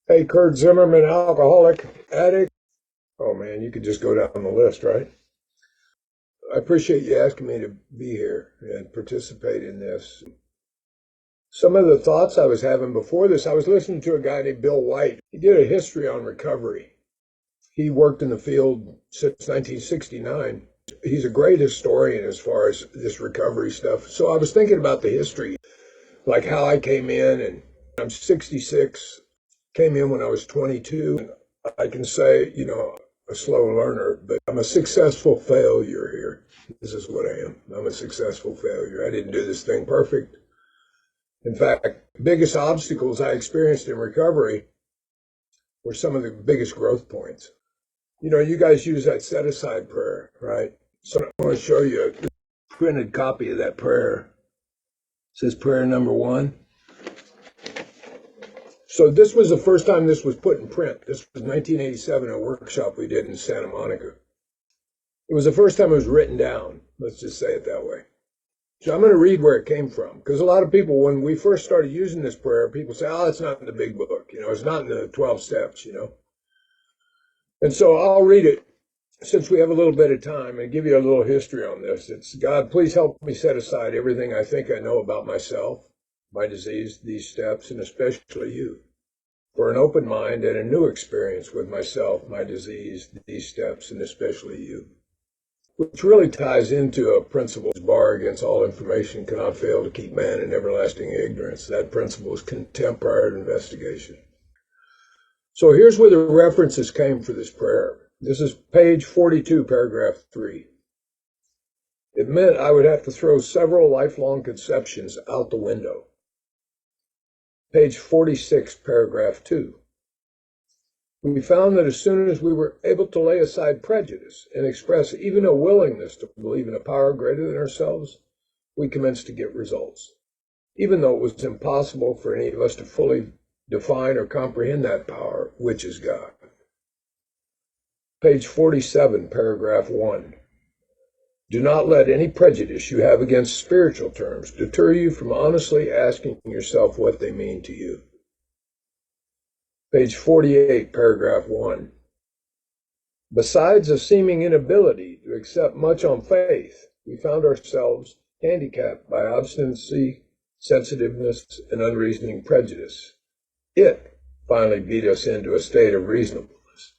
Hey, Kurt Zimmerman, alcoholic, addict. Oh man, you could just go down the list, right? I appreciate you asking me to be here and participate in this. Some of the thoughts I was having before this, I was listening to a guy named Bill White. He did a history on recovery. He worked in the field since 1969. He's a great historian as far as this recovery stuff. So I was thinking about the history, like how I came in, and I'm 66. Came in when I was 22. I can say, a slow learner, but I'm a successful failure here. This is what I am. I'm a successful failure. I didn't do this thing perfect. In fact, biggest obstacles I experienced in recovery were some of the biggest growth points. You guys use that set aside prayer, right? So I want to show you a printed copy of that prayer. It says prayer number 1. So this was the first time this was put in print. This was 1987, a workshop we did in Santa Monica. It was the first time it was written down. Let's just say it that way. So I'm going to read where it came from. Because a lot of people, when we first started using this prayer, people say, oh, it's not in the big book. It's not in the 12 steps, And so I'll read it since we have a little bit of time and give you a little history on this. It's, God, please help me set aside everything I think I know about myself, my disease, these steps, and especially you, for an open mind and a new experience with myself, my disease, these steps, and especially you, which really ties into a principle: bar against all information cannot fail to keep man in everlasting ignorance. That principle is contempt prior to investigation. So here's where the references came for this prayer. This is page 42, paragraph 3. It meant I would have to throw several lifelong conceptions out the window. Page 46, paragraph 2. We found that as soon as we were able to lay aside prejudice and express even a willingness to believe in a power greater than ourselves, we commenced to get results, even though it was impossible for any of us to fully define or comprehend that power, which is God. Page 47, paragraph 1. Do not let any prejudice you have against spiritual terms deter you from honestly asking yourself what they mean to you. Page 48, paragraph 1. Besides a seeming inability to accept much on faith, we found ourselves handicapped by obstinacy, sensitiveness, and unreasoning prejudice. It finally beat us into a state of reasonableness.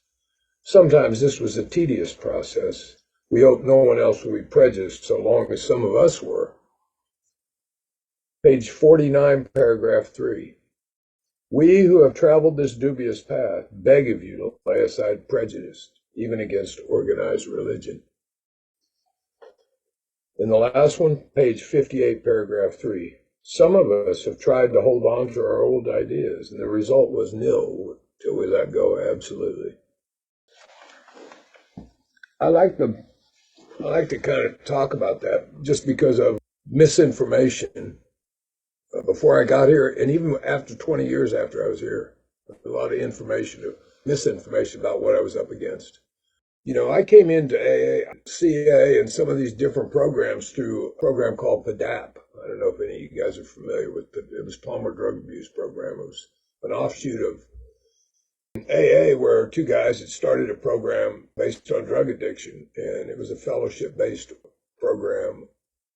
Sometimes this was a tedious process. We hoped no one else would be prejudiced so long as some of us were. Page 49, paragraph 3. We who have traveled this dubious path beg of you to lay aside prejudice, even against organized religion. In the last one, page 58, paragraph 3. Some of us have tried to hold on to our old ideas, and the result was nil till we let go absolutely. I like to kind of talk about that just because of misinformation before I got here, and even after 20 years after I was here, a lot of misinformation about what I was up against. I came into AA, CA, and some of these different programs through a program called PADAP. I don't know if any of you guys are familiar with it. It was Palmer Drug Abuse Program. It was an offshoot of AA, where two guys had started a program based on drug addiction, and it was a fellowship-based program,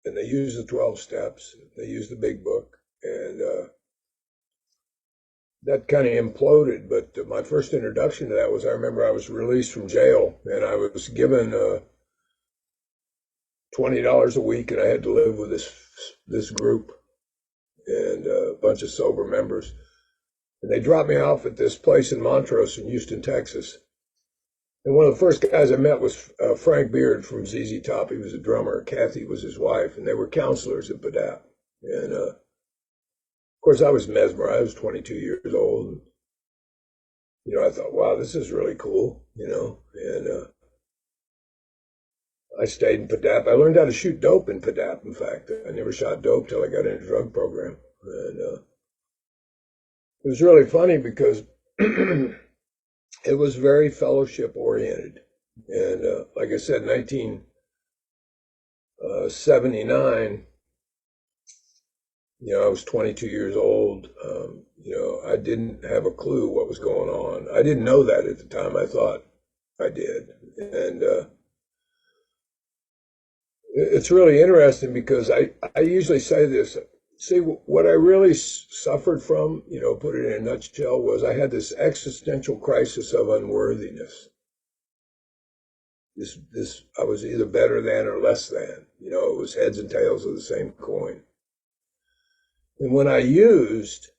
and they used the 12 steps, they used the big book, and that kind of imploded. But my first introduction to that was, I remember I was released from jail, and I was given $20 a week, and I had to live with this group and a bunch of sober members. And they dropped me off at this place in Montrose in Houston, Texas. And one of the first guys I met was Frank Beard from ZZ Top. He was a drummer. Kathy was his wife, and they were counselors at PADAP. And of course, I was mesmerized. I was 22 years old. And, I thought, wow, this is really cool, And I stayed in PADAP. I learned how to shoot dope in PADAP, in fact. I never shot dope till I got in a drug program. And it was really funny because it was very fellowship oriented. And like I said, 1979, I was 22 years old. I didn't have a clue what was going on. I didn't know that at the time. I thought I did. And it's really interesting because I usually say this. See, what I really suffered from, put it in a nutshell, was I had this existential crisis of unworthiness. I was either better than or less than. It was heads and tails of the same coin. And when I used,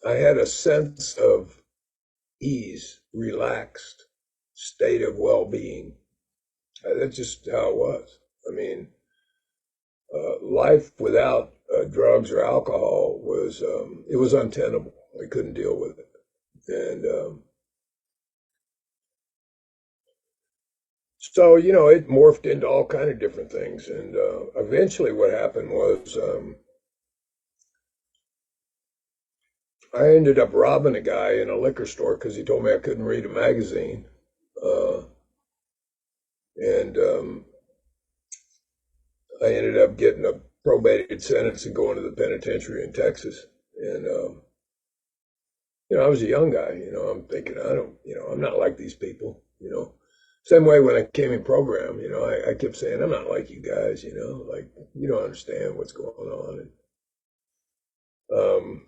I had a sense of ease, relaxed state of well-being. That's just how it was. I mean, life without drugs or alcohol was untenable. I couldn't deal with it. And so, it morphed into all kind of different things. And eventually what happened was I ended up robbing a guy in a liquor store because he told me I couldn't read a magazine. And I ended up getting a probated sentence and going to the penitentiary in Texas. And, I was a young guy, I'm thinking, I'm not like these people, Same way when I came in program, I kept saying, I'm not like you guys, like, you don't understand what's going on. And,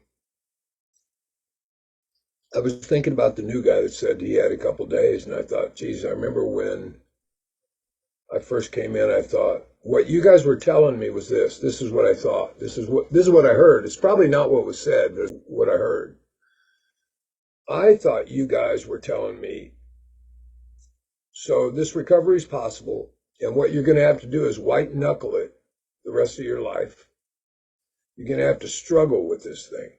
I was thinking about the new guy that said he had a couple days, and I thought, geez, I remember when I first came in, I thought, what you guys were telling me was this. This is what I thought. This is what I heard. It's probably not what was said, but what I heard. I thought you guys were telling me, so this recovery is possible, and what you're going to have to do is white knuckle it the rest of your life. You're going to have to struggle with this thing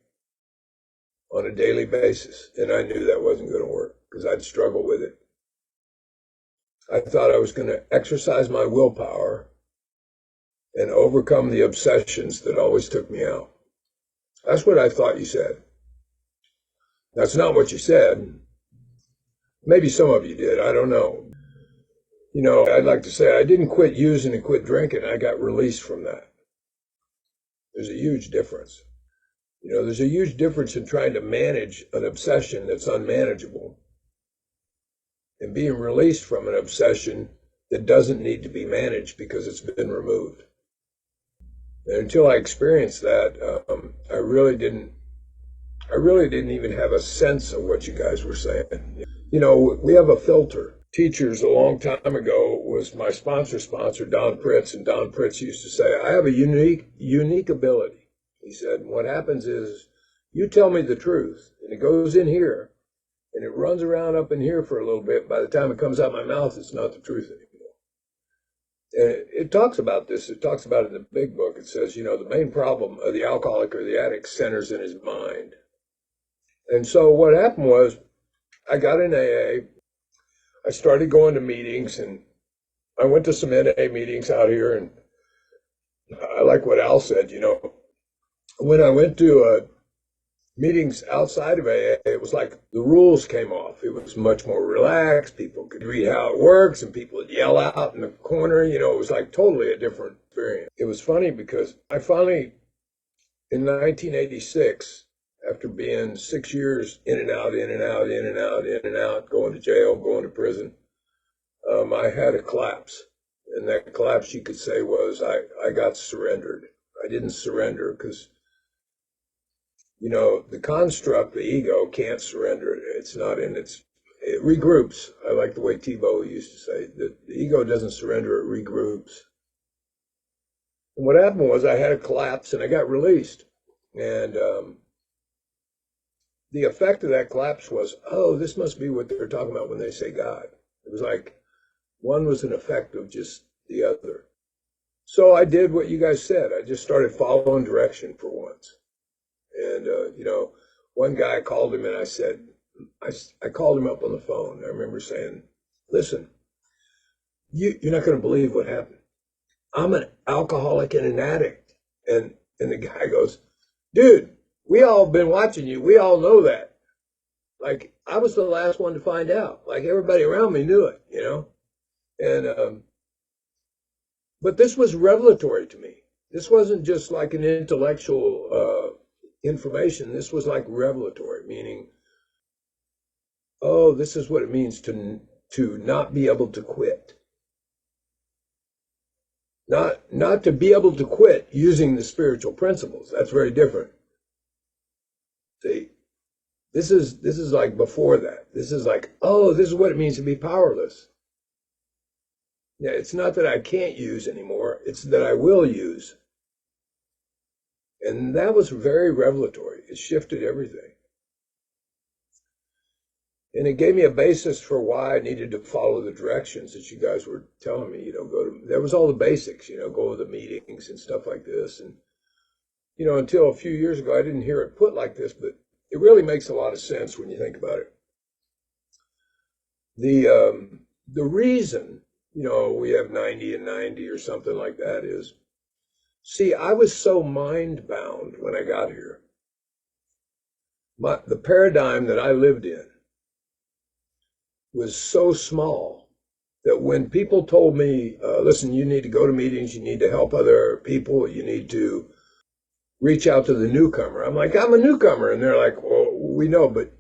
on a daily basis. And I knew that wasn't going to work because I'd struggle with it. I thought I was going to exercise my willpower and overcome the obsessions that always took me out. That's what I thought you said. That's not what you said. Maybe some of you did. I don't know. I'd like to say I didn't quit using and quit drinking. I got released from that. There's a huge difference. There's a huge difference in trying to manage an obsession that's unmanageable and being released from an obsession that doesn't need to be managed because it's been removed. And until I experienced that, I really didn't even have a sense of what you guys were saying. We have a filter. Teachers a long time ago was my sponsor, Don Pritz, and Don Pritz used to say, I have a unique ability. He said, what happens is you tell me the truth, and it goes in here, and it runs around up in here for a little bit. By the time it comes out my mouth, it's not the truth anymore. And it talks about this. It talks about it in the big book. It says, the main problem of the alcoholic or the addict centers in his mind. And so what happened was I got in AA. I started going to meetings, and I went to some NA meetings out here. And I like what Al said, when I went to meetings outside of AA, it was like the rules came off. It was much more relaxed. People could read how it works, and people would yell out in the corner. It was like totally a different experience. It was funny because I finally, in 1986, after being 6 years in and out, in and out, in and out, in and out, going to jail, going to prison, I had a collapse. And that collapse, you could say, was I got surrendered. I didn't surrender because the construct, the ego, can't surrender. It's not in its, it regroups. I like the way Tebow used to say that the ego doesn't surrender, it regroups. And what happened was I had a collapse and I got released. And the effect of that collapse was, oh, this must be what they're talking about when they say God. It was like one was an effect of just the other. So I did what you guys said. I just started following direction for once. And, one guy, I called him and I said, I called him up on the phone. I remember saying, listen, you're not going to believe what happened. I'm an alcoholic and an addict. And the guy goes, dude, we all been watching you. We all know that. Like, I was the last one to find out. Like, everybody around me knew it, And, but this was revelatory to me. This wasn't just like an intellectual information, this was like revelatory, meaning, oh, this is what it means to not be able to quit. Not to be able to quit using the spiritual principles. That's very different. See, this is like before that. This is like, oh, this is what it means to be powerless. Yeah, it's not that I can't use anymore, it's that I will use. And that was very revelatory. It shifted everything. And it gave me a basis for why I needed to follow the directions that you guys were telling me, there was all the basics, go to the meetings and stuff like this. And, until a few years ago, I didn't hear it put like this, but it really makes a lot of sense when you think about it. The reason, we have 90 and 90 or something like that is, see, I was so mind bound when I got here. The paradigm that I lived in was so small that when people told me, listen, you need to go to meetings, you need to help other people, you need to reach out to the newcomer. I'm like, I'm a newcomer. And they're like, well, we know, but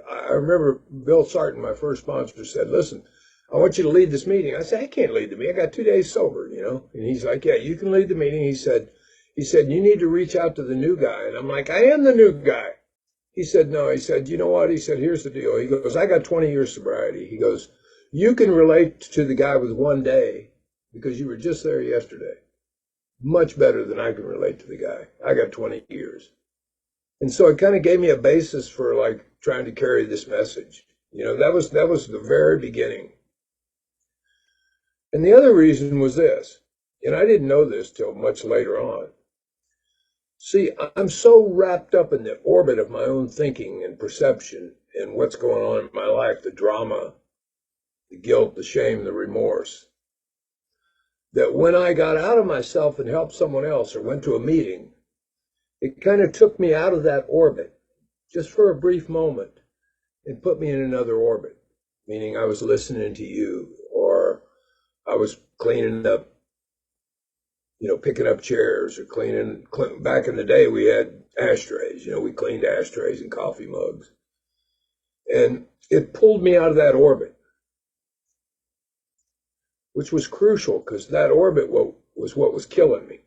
I remember Bill Sarton, my first sponsor, said, listen, I want you to lead this meeting. I said, I can't lead the meeting. I got 2 days sober, And he's like, yeah, you can lead the meeting. He said, you need to reach out to the new guy. And I'm like, I am the new guy. He said, no. He said, you know what? He said, here's the deal. He goes, I got 20 years sobriety. He goes, you can relate to the guy with 1 day because you were just there yesterday. Much better than I can relate to the guy. I got 20 years. And so it kind of gave me a basis for like trying to carry this message. That was the very beginning. And the other reason was this, and I didn't know this till much later on. See, I'm so wrapped up in the orbit of my own thinking and perception and what's going on in my life, the drama, the guilt, the shame, the remorse, that when I got out of myself and helped someone else or went to a meeting, it kind of took me out of that orbit just for a brief moment and put me in another orbit, meaning I was listening to you or I was cleaning up, picking up chairs or cleaning. Back in the day, we had ashtrays, we cleaned ashtrays and coffee mugs. And it pulled me out of that orbit, which was crucial because that orbit was what was killing me.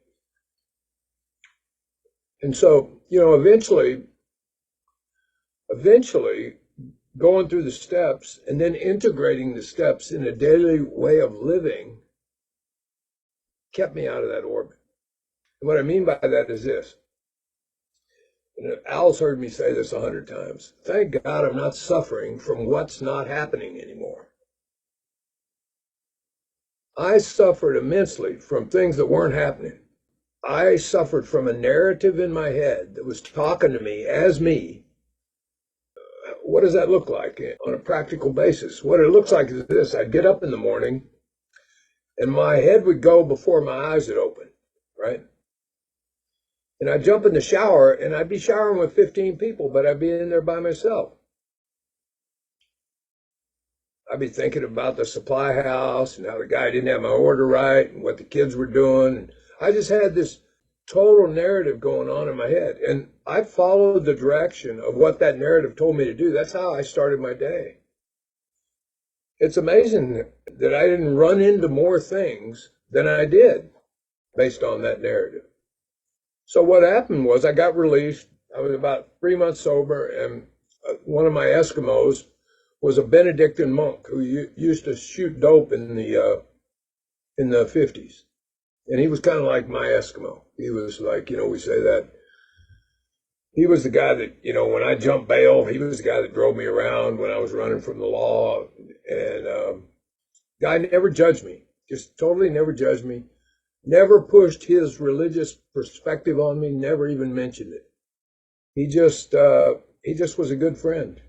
And so, eventually going through the steps and then integrating the steps in a daily way of living kept me out of that orbit. And what I mean by that is this. And Al's heard me say this 100 times. Thank God I'm not suffering from what's not happening anymore. I suffered immensely from things that weren't happening. I suffered from a narrative in my head that was talking to me as me. What does that look like on a practical basis? What it looks like is this. I'd get up in the morning and my head would go before my eyes would open, right? And I'd jump in the shower and I'd be showering with 15 people, but I'd be in there by myself. I'd be thinking about the supply house and how the guy didn't have my order right and what the kids were doing. I just had this total narrative going on in my head. And I followed the direction of what that narrative told me to do. That's how I started my day. It's amazing that I didn't run into more things than I did based on that narrative. So what happened was I got released. I was about 3 months sober, and one of my Eskimos was a Benedictine monk who used to shoot dope in the 50s. And he was kind of like my Eskimo. He was like, we say that. He was the guy that, when I jumped bail, he was the guy that drove me around when I was running from the law. And guy never judged me, just totally never judged me. Never pushed his religious perspective on me, never even mentioned it. He just was a good friend.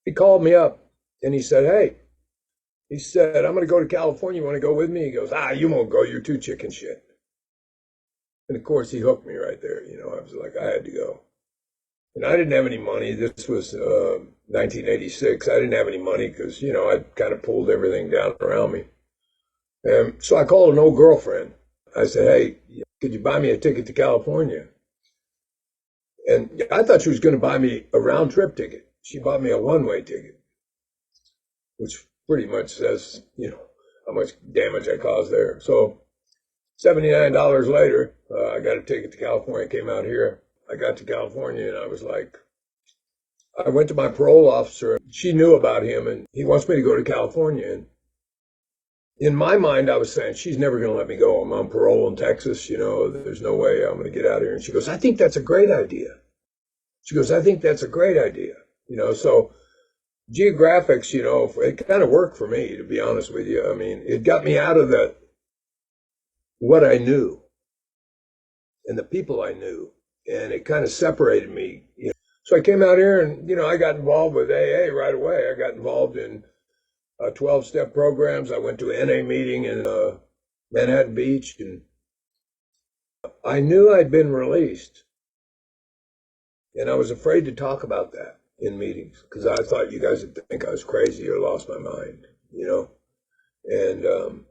He called me up and he said, hey, he said, I'm going to go to California. You want to go with me? He goes, you won't go. You're too chicken shit. And of course, he hooked me right there. I was like, I had to go. And I didn't have any money. This was 1986. I didn't have any money because, I'd kind of pulled everything down around me. And so I called an old girlfriend. I said, hey, could you buy me a ticket to California? And I thought she was going to buy me a round trip ticket. She bought me a one-way ticket, which pretty much says, how much damage I caused there. So $79 later, I got a ticket to California, came out here. I got to California and I was like, I went to my parole officer. She knew about him and he wants me to go to California. And in my mind, I was saying, she's never going to let me go. I'm on parole in Texas. There's no way I'm going to get out of here. And she goes, I think that's a great idea. She goes, I think that's a great idea. So geographics, it kind of worked for me, to be honest with you. I mean, it got me out of what I knew and the people I knew. And it kind of separated me. So I came out here and, I got involved with AA right away. I got involved in 12-step programs. I went to an NA meeting in Manhattan Beach, and I knew I'd been released. And I was afraid to talk about that in meetings because I thought you guys would think I was crazy or lost my mind, And,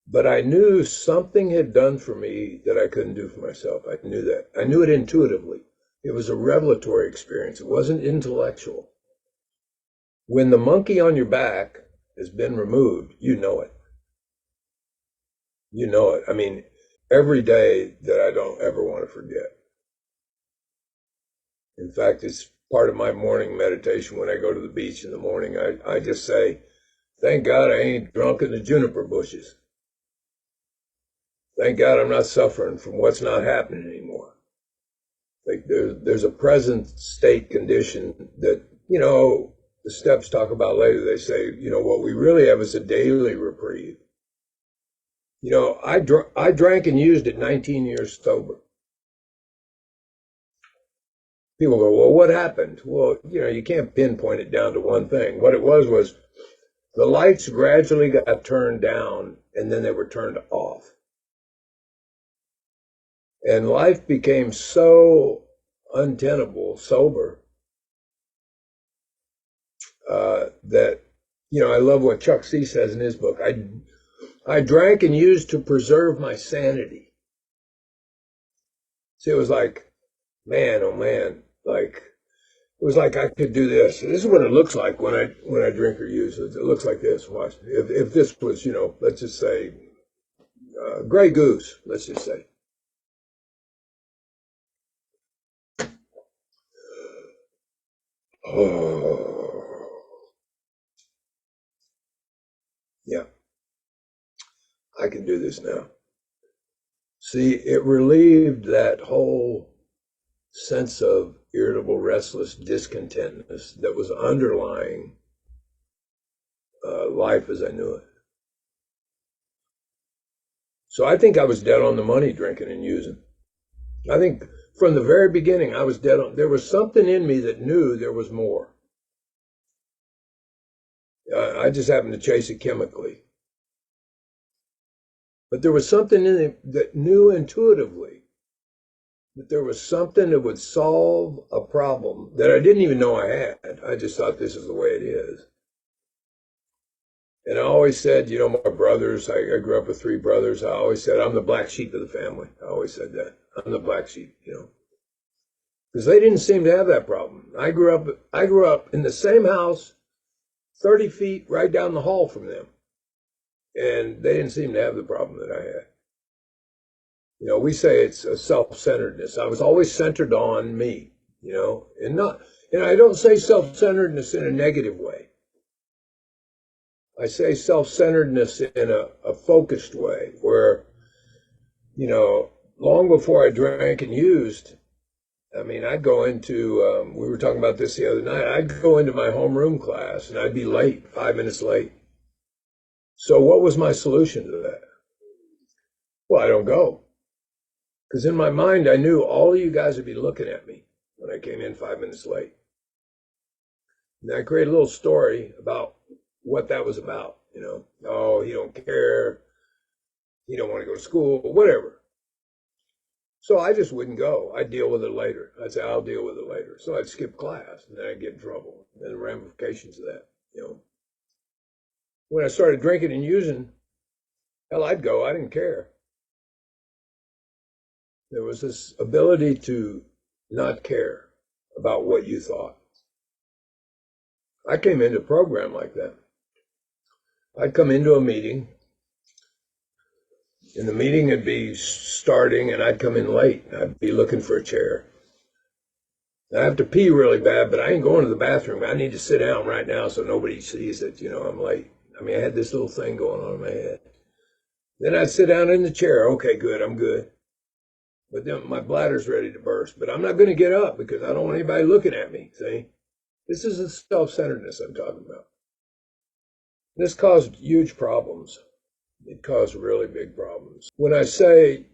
but I knew something had done for me that I couldn't do for myself. I knew that. I knew it intuitively. It was a revelatory experience. It wasn't intellectual. When the monkey on your back has been removed, you know it. You know it. I mean, every day that I don't ever want to forget. In fact, it's part of my morning meditation when I go to the beach in the morning. I just say, thank God I ain't drunk in the juniper bushes. Thank God I'm not suffering from what's not happening anymore. Like there's a present state condition that, the steps talk about later. They say, what we really have is a daily reprieve. I drank and used at 19 years sober. People go, well, what happened? Well, you can't pinpoint it down to one thing. What it was the lights gradually got turned down and then they were turned off. And life became so untenable, sober, that, I love what Chuck C says in his book. I drank and used to preserve my sanity. See, it was like, man, oh man, like, it was like I could do this. This is what it looks like when I drink or use. It looks like this. Watch. If this was, let's just say, Grey Goose, let's just say. Oh, yeah, I can do this now. See, it relieved that whole sense of irritable, restless discontentness that was underlying life as I knew it. So I think I was dead on the money drinking and using. I think from the very beginning I was dead on. There was something in me that knew there was more. I just happened to chase it chemically. But there was something in it that knew intuitively that there was something that would solve a problem that I didn't even know I had. I just thought this is the way it is. And I always said, my brothers, I grew up with 3 brothers. I always said, I'm the black sheep of the family. I always said that. I'm the black sheep, because they didn't seem to have that problem. I grew up in the same house, 30 feet right down the hall from them. And they didn't seem to have the problem that I had. We say it's a self-centeredness. I was always centered on me, and I don't say self-centeredness in a negative way. I say self-centeredness in a focused way where, long before I drank and used, I mean, I'd go into, we were talking about this the other night, I'd go into my homeroom class and I'd be late, 5 minutes late. So what was my solution to that? Well, I don't go. Because in my mind, I knew all of you guys would be looking at me when I came in 5 minutes late. And I created a little story about what that was about, oh, he don't care, he don't want to go to school, whatever. So I just wouldn't go. I'd deal with it later. I'd say, I'll deal with it later. So I'd skip class and then I'd get in trouble. And the ramifications of that, When I started drinking and using, hell, I'd go. I didn't care. There was this ability to not care about what you thought. I came into a program like that. I'd come into a meeting, and the meeting would be starting, and I'd come in late. I'd be looking for a chair. I have to pee really bad, but I ain't going to the bathroom. I need to sit down right now so nobody sees that, I'm late. I mean, I had this little thing going on in my head. Then I'd sit down in the chair. Okay, good, I'm good. But then my bladder's ready to burst. But I'm not going to get up because I don't want anybody looking at me, see? This is the self-centeredness I'm talking about. This caused huge problems. It caused really big problems. When I say,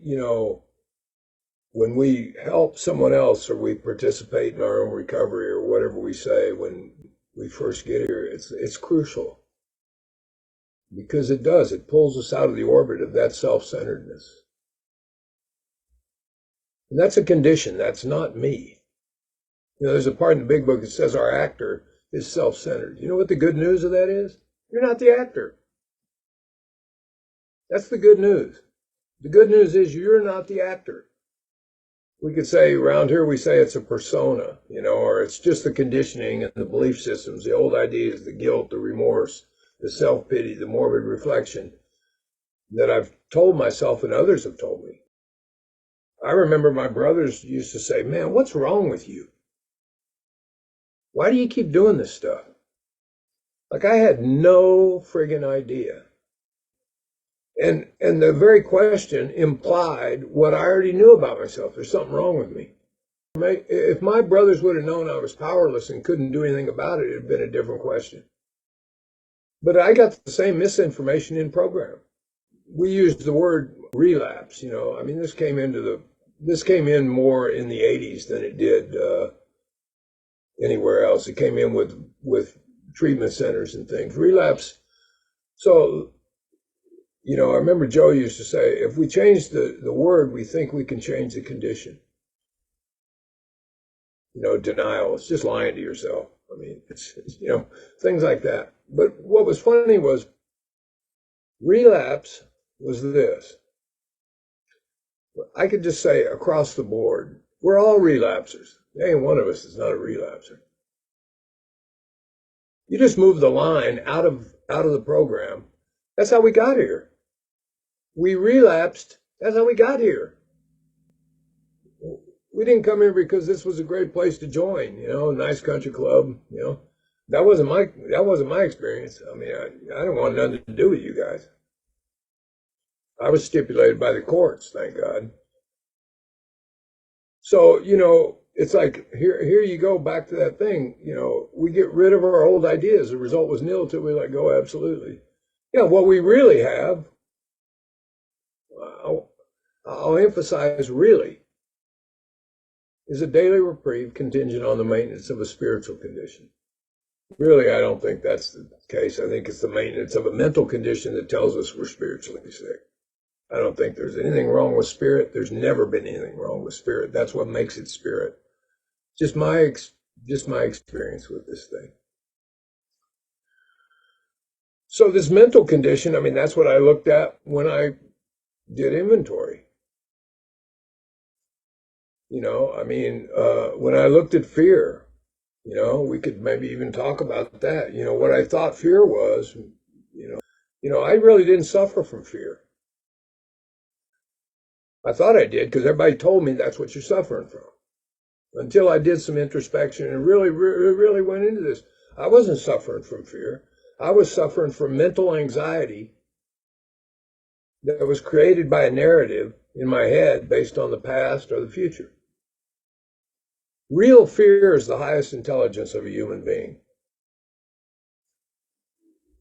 when we help someone else or we participate in our own recovery or whatever we say when we first get here, it's crucial. Because it does. It pulls us out of the orbit of that self-centeredness. And that's a condition. That's not me. There's a part in the big book that says our actor is self-centered. You know what the good news of that is? You're not the actor. That's the good news. The good news is you're not the actor. We could say around here, we say it's a persona, or it's just the conditioning and the belief systems, the old ideas, the guilt, the remorse, the self-pity, the morbid reflection that I've told myself and others have told me. I remember my brothers used to say, man, what's wrong with you? Why do you keep doing this stuff? Like I had no friggin' idea. And the very question implied what I already knew about myself. There's something wrong with me. If my brothers would have known I was powerless and couldn't do anything about it, it'd have been a different question. But I got the same misinformation in program. We used the word relapse, I mean, this came in more in the 80s than it did anywhere else. It came in with treatment centers and things. Relapse. So, I remember Joe used to say, if we change the word, we think we can change the condition. Denial. It's just lying to yourself. I mean, it's things like that. But what was funny was relapse was this. I could just say across the board, we're all relapsers. There ain't one of us is not a relapser. You just move the line out of the program. That's how we got here. We relapsed. That's how we got here. We didn't come here because this was a great place to join, a nice country club, That wasn't my experience. I mean, I didn't want nothing to do with you guys. I was stipulated by the courts, thank God. So, it's like, here you go back to that thing, we get rid of our old ideas. The result was nil till we let go, absolutely. What we really have, I'll emphasize really, is a daily reprieve contingent on the maintenance of a spiritual condition. Really, I don't think that's the case. I think it's the maintenance of a mental condition that tells us we're spiritually sick. I don't think there's anything wrong with spirit. There's never been anything wrong with spirit. That's what makes it spirit. Just my experience with this thing. So this mental condition, I mean, that's what I looked at when I did inventory. When I looked at fear, we could maybe even talk about that. What I thought fear was, I really didn't suffer from fear. I thought I did because everybody told me that's what you're suffering from. Until I did some introspection and really went into this. I wasn't suffering from fear. I was suffering from mental anxiety that was created by a narrative in my head based on the past or the future. Real fear is the highest intelligence of a human being.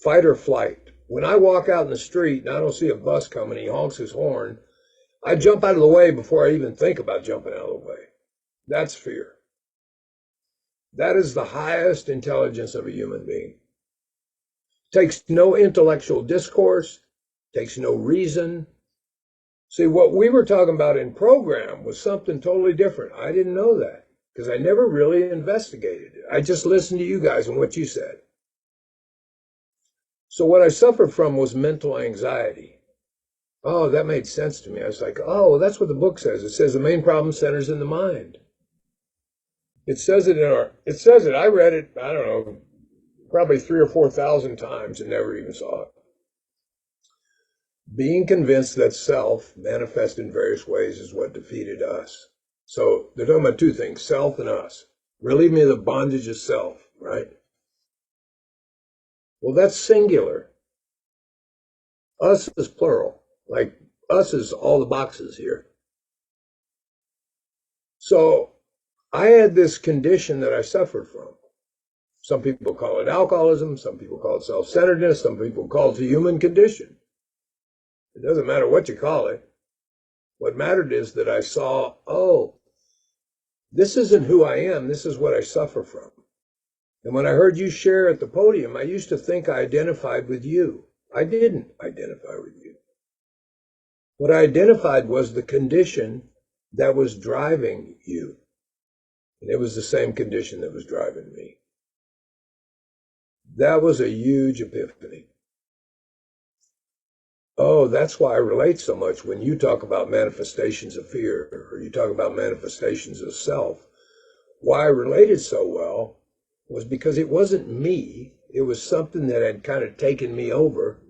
Fight or flight. When I walk out in the street and I don't see a bus coming, he honks his horn, I jump out of the way before I even think about jumping out of the way. That's fear. That is the highest intelligence of a human being. Takes no intellectual discourse, takes no reason. See, what we were talking about in program was something totally different. I didn't know that because I never really investigated it. I just listened to you guys and what you said. So what I suffered from was mental anxiety. Oh, that made sense to me. I was like, oh, well, that's what the book says. It says the main problem centers in the mind. It says it it says it. I read it, I don't know, probably 3 or 4,000 times and never even saw it. Being convinced that self manifests in various ways is what defeated us. So they're talking about two things, self and us. Relieve me of the bondage of self, right? Well, that's singular. Us is plural. Like us is all the boxes here. So I had this condition that I suffered from. Some people call it alcoholism. Some people call it self-centeredness. Some people call it the human condition. It doesn't matter what you call it. What mattered is that I saw, oh, this isn't who I am. This is what I suffer from. And when I heard you share at the podium, I used to think I identified with you. I didn't identify with you. What I identified was the condition that was driving you. And it was the same condition that was driving me. That was a huge epiphany. Oh, that's why I relate so much when you talk about manifestations of fear or you talk about manifestations of self. Why I related so well was because it wasn't me. It was something that had kind of taken me over.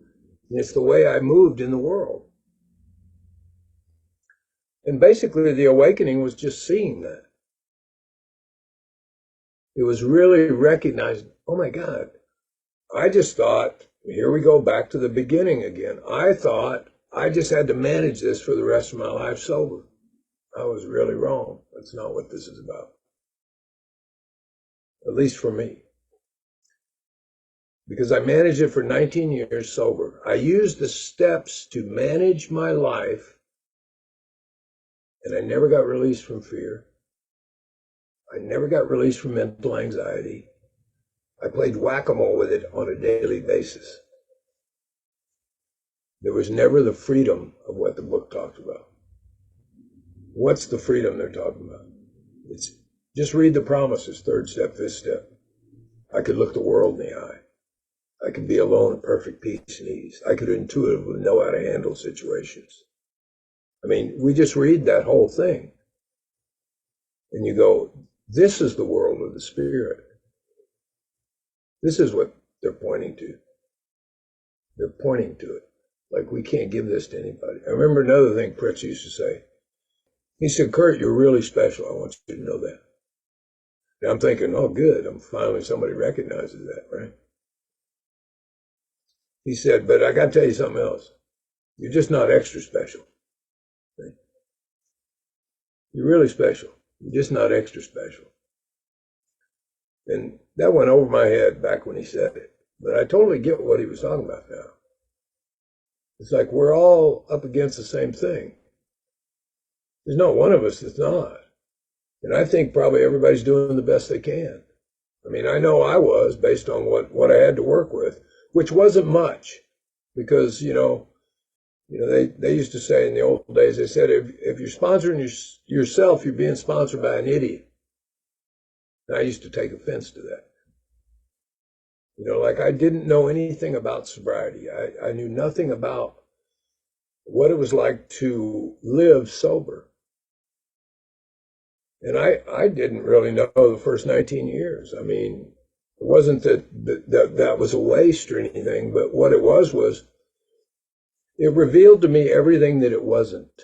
And it's the way I moved in the world. And basically the awakening was just seeing that. It was really recognizing, oh my God, I just thought, here we go back to the beginning again. I thought I just had to manage this for the rest of my life sober. I was really wrong. That's not what this is about. At least for me. Because I managed it for 19 years sober. I used the steps to manage my life, and I never got released from fear. I never got released from mental anxiety. I played whack-a-mole with it on a daily basis. There was never the freedom of what the book talks about. What's the freedom they're talking about? It's just read the promises, third step, fifth step. I could look the world in the eye. I could be alone in perfect peace and ease. I could intuitively know how to handle situations. I mean, we just read that whole thing. And you go, this is the world of the spirit. This is what they're pointing to. They're pointing to it. Like, we can't give this to anybody. I remember another thing Pritz used to say. He said, Kurt, you're really special. I want you to know that. And I'm thinking, oh, good. I'm finally somebody recognizes that, right? He said, but I got to tell you something else. You're just not extra special. Right? You're really special. You're just not extra special. And that went over my head back when he said it. But I totally get what he was talking about now. It's like we're all up against the same thing. There's not one of us that's not. And I think probably everybody's doing the best they can. I mean, I know I was based on what I had to work with, which wasn't much. Because, they used to say in the old days, they said, if you're sponsoring yourself, you're being sponsored by an idiot. And I used to take offense to that. Like I didn't know anything about sobriety. I knew nothing about what it was like to live sober. And I didn't really know the first 19 years. I mean, it wasn't that was a waste or anything, but what it was it revealed to me everything that it wasn't.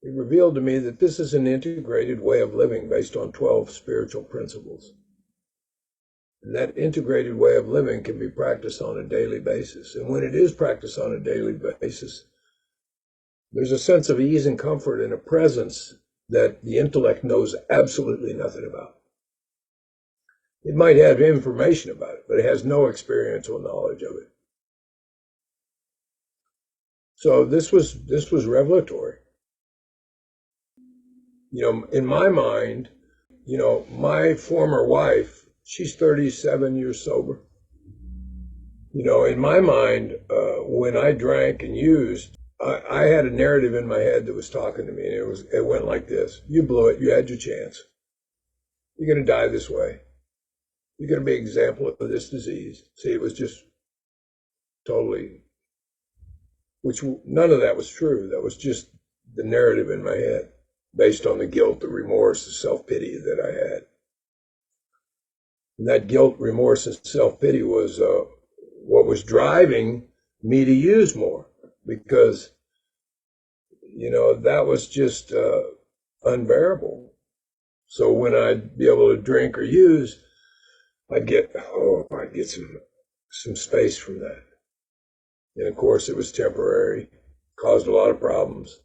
It revealed to me that this is an integrated way of living based on 12 spiritual principles. And that integrated way of living can be practiced on a daily basis. And when it is practiced on a daily basis, there's a sense of ease and comfort and a presence that the intellect knows absolutely nothing about. It might have information about it, but it has no experiential knowledge of it. So this was revelatory. In my mind, my former wife, she's 37 years sober. In my mind, when I drank and used, I had a narrative in my head that was talking to me, and it went like this. You blew it. You had your chance. You're going to die this way. You're going to be an example of this disease. See, it was just totally which none of that was true. That was just the narrative in my head based on the guilt, the remorse, the self-pity that I had. And that guilt, remorse, and self-pity was what was driving me to use more, because, that was just unbearable. So when I'd be able to drink or use, I'd get some space from that. And of course, it was temporary, caused a lot of problems.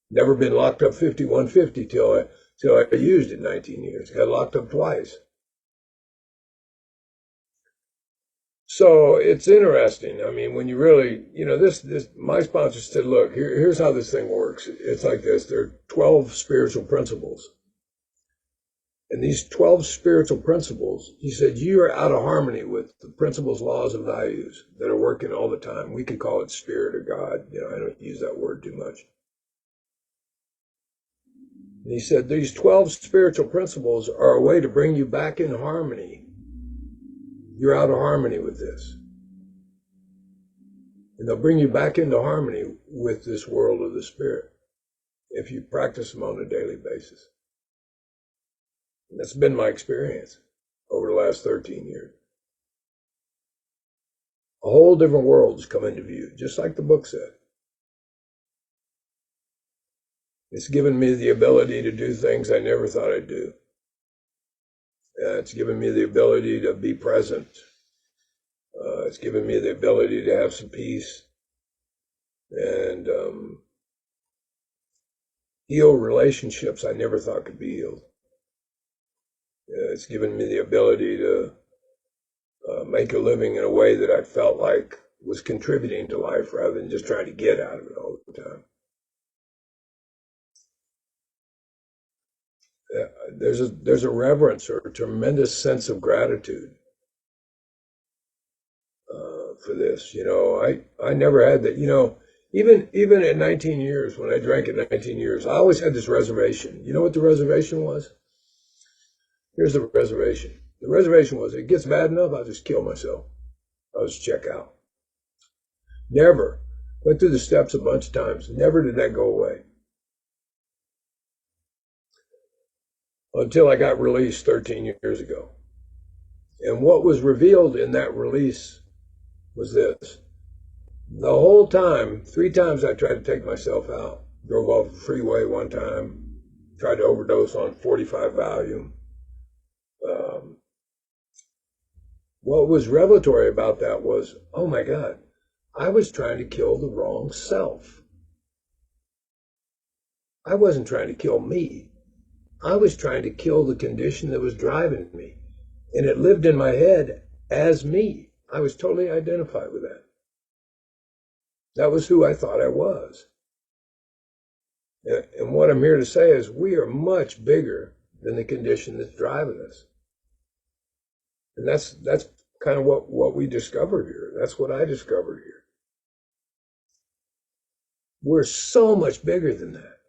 Never been locked up 5150 till I used it 19 years. Got locked up twice. So it's interesting. I mean, when you really, my sponsor said, look, here's how this thing works. It's like this. There are 12 spiritual principles. And these 12 spiritual principles, he said, you are out of harmony with the principles, laws, and values that are working all the time. We could call it spirit or God. I don't use that word too much. And he said, these 12 spiritual principles are a way to bring you back in harmony. You're out of harmony with this. And they'll bring you back into harmony with this world of the spirit if you practice them on a daily basis. And that's been my experience over the last 13 years. A whole different world has come into view, just like the book said. It's given me the ability to do things I never thought I'd do. It's given me the ability to be present. It's given me the ability to have some peace and heal relationships I never thought could be healed. It's given me the ability to make a living in a way that I felt like was contributing to life rather than just trying to get out of it all the time. There's a reverence or a tremendous sense of gratitude for this. I never had that. Even at 19 years, when I drank at 19 years, I always had this reservation. You know what the reservation was? Here's the reservation. The reservation was, it gets bad enough, I'll just kill myself. I'll just check out. Never. Went through the steps a bunch of times. Never did that go away. Until I got released 13 years ago. And what was revealed in that release was this. The whole time, 3 times I tried to take myself out. Drove off the freeway one time. Tried to overdose on 45 Valium. What was revelatory about that was, oh my God, I was trying to kill the wrong self. I wasn't trying to kill me. I was trying to kill the condition that was driving me. And it lived in my head as me. I was totally identified with that. That was who I thought I was. And what I'm here to say is we are much bigger than the condition that's driving us. And that's kind of what we discovered here. That's what I discovered here. We're so much bigger than that.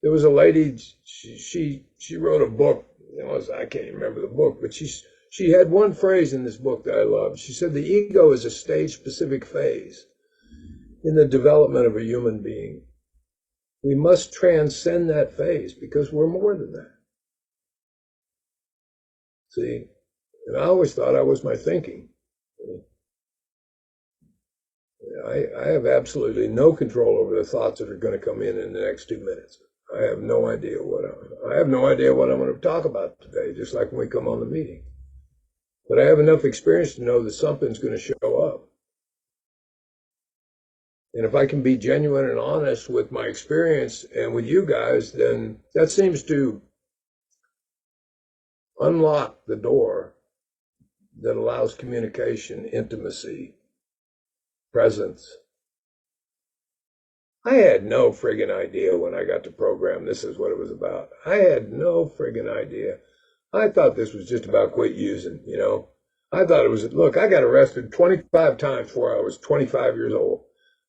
There was a lady, she wrote a book, I can't remember the book, but she had one phrase in this book that I loved. She said, the ego is a stage-specific phase in the development of a human being. We must transcend that phase because we're more than that. See? And I always thought I was my thinking. I have absolutely no control over the thoughts that are going to come in the next 2 minutes. I have no idea what I'm going to talk about today, just like when we come on the meeting. But I have enough experience to know that something's going to show up. And if I can be genuine and honest with my experience and with you guys, then that seems to unlock the door that allows communication, intimacy, presence. I had no friggin' idea when I got the program this is what it was about. I had no friggin' idea. I thought this was just about quit using, I thought it was, look, I got arrested 25 times before I was 25 years old.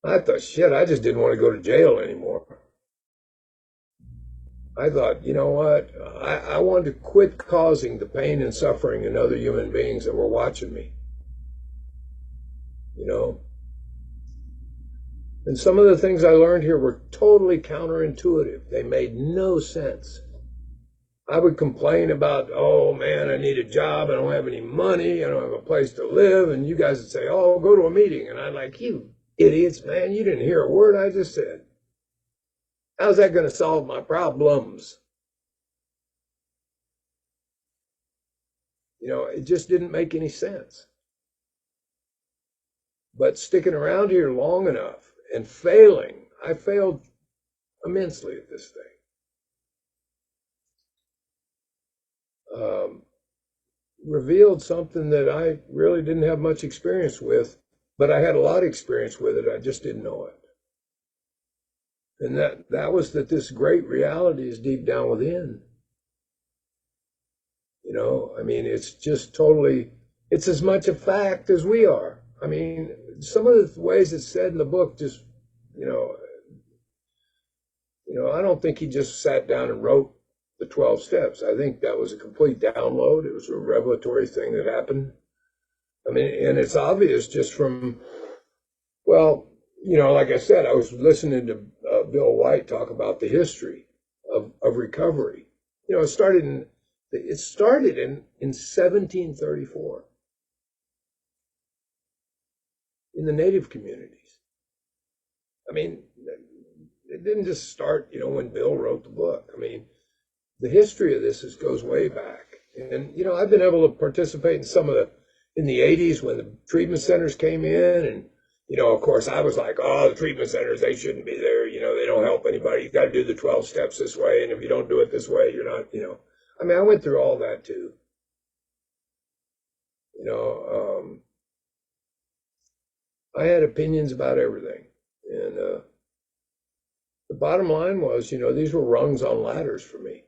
I thought, shit, I just didn't want to go to jail anymore. I thought, you know what? I wanted to quit causing the pain and suffering in other human beings that were watching me. And some of the things I learned here were totally counterintuitive. They made no sense. I would complain about, oh man, I need a job, I don't have any money, I don't have a place to live, and you guys would say, oh, go to a meeting. And I'm like, you idiots, man, you didn't hear a word I just said. How's that going to solve my problems? You know, it just didn't make any sense. But sticking around here long enough and failing, I failed immensely at this thing. Revealed something that I really didn't have much experience with, but I had a lot of experience with it. I just didn't know it. And that was that this great reality is deep down within. You know, I mean, it's just totally, it's as much a fact as we are. I mean, some of the ways it's said in the book just, you know, I don't think he just sat down and wrote the 12 steps. I think that was a complete download. It was a revelatory thing that happened. I mean, and it's obvious just from, well, you know, like I said, I was listening to Bill White talk about the history of recovery. You know, it started in 1734 in the native communities. I mean, it didn't just start, you know, when Bill wrote the book. I mean, the history of this goes way back. And, you know, I've been able to participate in some of in the 80s when the treatment centers came in. And, you know, of course, I was like, oh, the treatment centers, they shouldn't be there. You know, they don't help anybody. You've got to do the 12 steps this way. And if you don't do it this way, you're not, you know. I mean, I went through all that too. You know, I had opinions about everything. And the bottom line was, you know, these were rungs on ladders for me.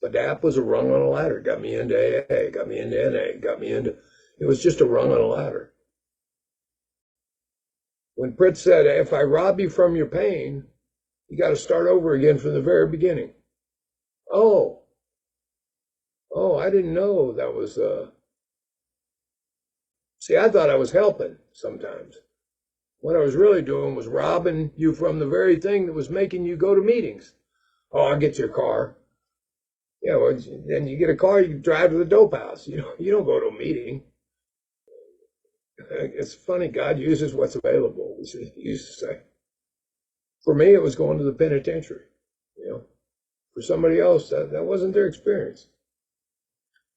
The DAP was a rung on a ladder, got me into AA, got me into NA, got me into, it was just a rung on a ladder. When Pritz said, if I rob you from your pain, you got to start over again from the very beginning. Oh, I didn't know that was, see, I thought I was helping sometimes. What I was really doing was robbing you from the very thing that was making you go to meetings. Oh, I'll get your car. Yeah, well, then you get a car, you drive to the dope house. You don't go to a meeting. It's funny, God uses what's available, he used to say. For me, it was going to the penitentiary. You know, for somebody else, that wasn't their experience.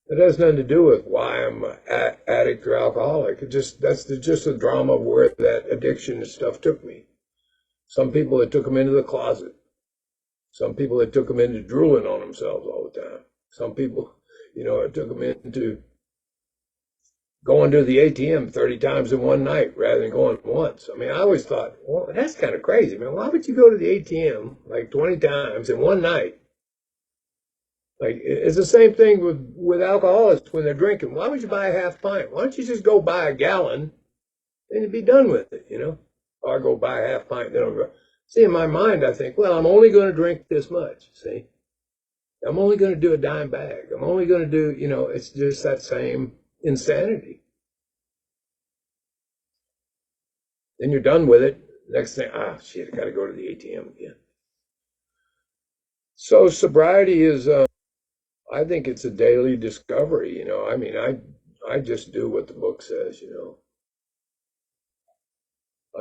It has nothing to do with why I'm an addict or alcoholic. That's just the drama of where that addiction and stuff took me. Some people, it took them into the closet. Some people, it took them into drooling on themselves all the time. Some people, you know, it took them into going to the ATM 30 times in one night rather than going once. I mean, I always thought, well, that's kind of crazy, man. Why would you go to the ATM like 20 times in one night? Like, it's the same thing with alcoholics when they're drinking. Why would you buy a half pint? Why don't you just go buy a gallon and you'd be done with it, you know? Or go buy a half pint, then I'll go. See, in my mind, I think, well, I'm only going to drink this much, see? I'm only going to do a dime bag. I'm only going to do, you know, it's just that same insanity. Then you're done with it. Next thing, shit, I got to go to the ATM again. So sobriety is, I think it's a daily discovery, you know. I mean, I just do what the book says, you know.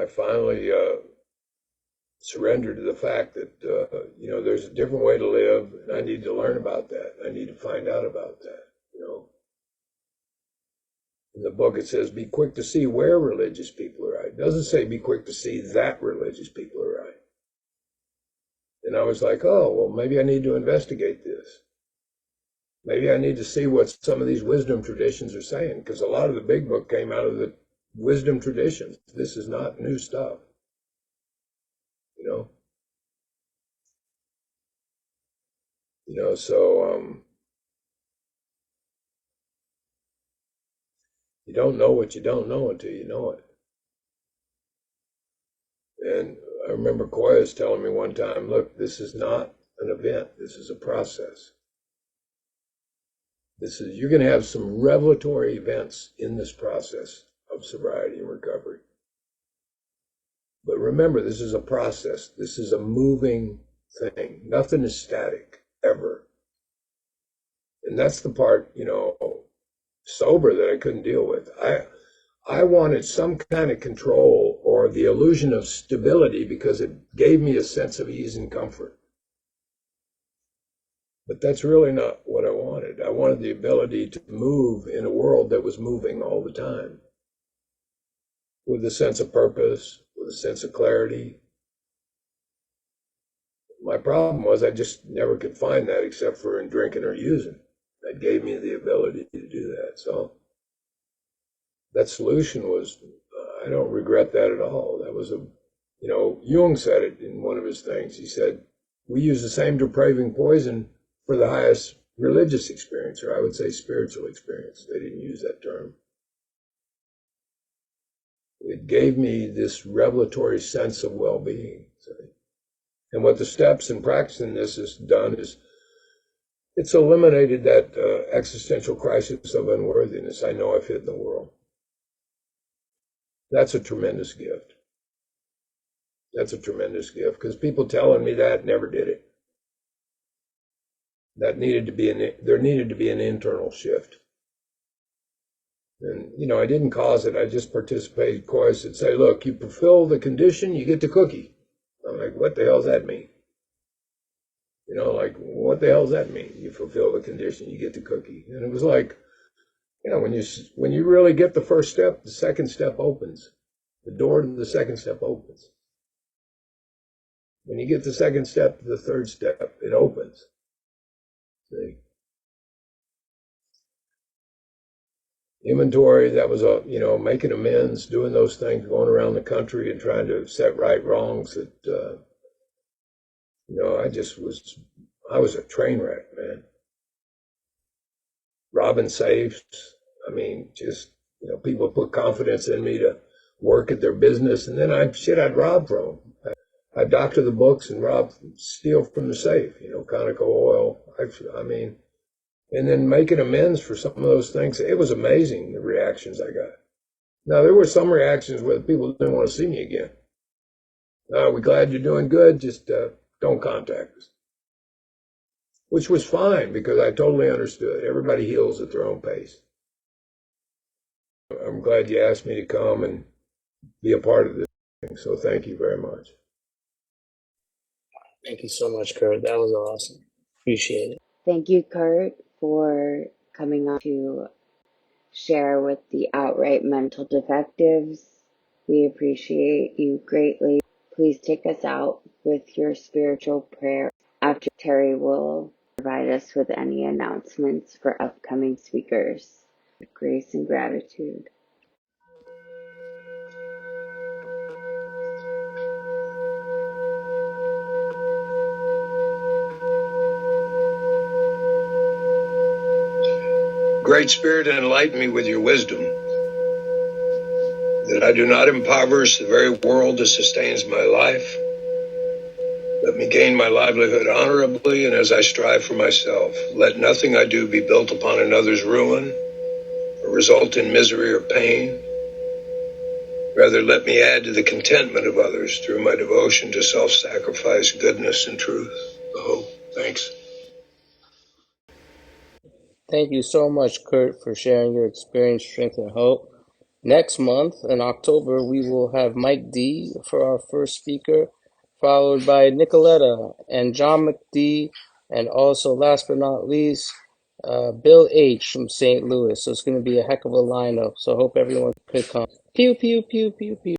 I finally surrender to the fact that, you know, there's a different way to live, and I need to learn about that. I need to find out about that, you know. In the book, it says, be quick to see where religious people are right. It doesn't say be quick to see that religious people are right. And I was like, oh, well, maybe I need to investigate this. Maybe I need to see what some of these wisdom traditions are saying, because a lot of the big book came out of the wisdom traditions. This is not new stuff. You know, so you don't know what you don't know until you know it. And I remember Koya's telling me one time, look, this is not an event. This is a process. You're going to have some revelatory events in this process of sobriety and recovery. But remember, this is a process. This is a moving thing. Nothing is static, ever. And that's the part, sober that I couldn't deal with. I wanted some kind of control or the illusion of stability because it gave me a sense of ease and comfort. But that's really not what I wanted. I wanted the ability to move in a world that was moving all the time with a sense of purpose, with a sense of clarity. My problem was I just never could find that except for in drinking or using. That gave me the ability to do that. So that solution was, I don't regret that at all. That was Jung said it in one of his things. He said, we use the same depraving poison for the highest religious experience, or I would say spiritual experience. They didn't use that term. It gave me this revelatory sense of well-being. And what the steps in practicing this has done is it's eliminated that existential crisis of unworthiness I know I fit in the world. That's a tremendous gift. That's a tremendous gift because people telling me that never did it. There needed to be an internal shift. And, I didn't cause it. I just participated course and say, look, you fulfill the condition, you get the cookie. I'm like, what the hell does that mean? What the hell does that mean? You fulfill the condition, you get the cookie. And it was like, when you really get the first step, the second step opens. The door to the second step opens. When you get the second step to the third step, it opens. See? Inventory, that was making amends, doing those things, going around the country and trying to set right wrongs that, I was a train wreck, man. Robbing safes. People put confidence in me to work at their business, and then I'd rob from them. I'd doctor the books and steal from the safe, Conoco oil. And then making amends for some of those things. It was amazing, the reactions I got. Now, there were some reactions where the people didn't want to see me again. We're glad you're doing good, just don't contact us. Which was fine because I totally understood. Everybody heals at their own pace. I'm glad you asked me to come and be a part of this thing, so thank you very much. Thank you so much, Kurt. That was awesome. Appreciate it. Thank you, Kurt, for coming on to share with the outright mental defectives. We appreciate you greatly. Please take us out with your spiritual prayer. After, Terry will provide us with any announcements for upcoming speakers. With grace and gratitude. Great Spirit, enlighten me with your wisdom, that I do not impoverish the very world that sustains my life. Let me gain my livelihood honorably and as I strive for myself. Let nothing I do be built upon another's ruin or result in misery or pain. Rather, let me add to the contentment of others through my devotion to self-sacrifice, goodness, and truth. Thanks. Thank you so much, Kurt, for sharing your experience, strength, and hope. Next month, in October, we will have Mike D. for our first speaker, followed by Nicoletta and John McD., and also, last but not least, Bill H. from St. Louis. So it's going to be a heck of a lineup. So I hope everyone could come. Pew, pew, pew, pew, pew.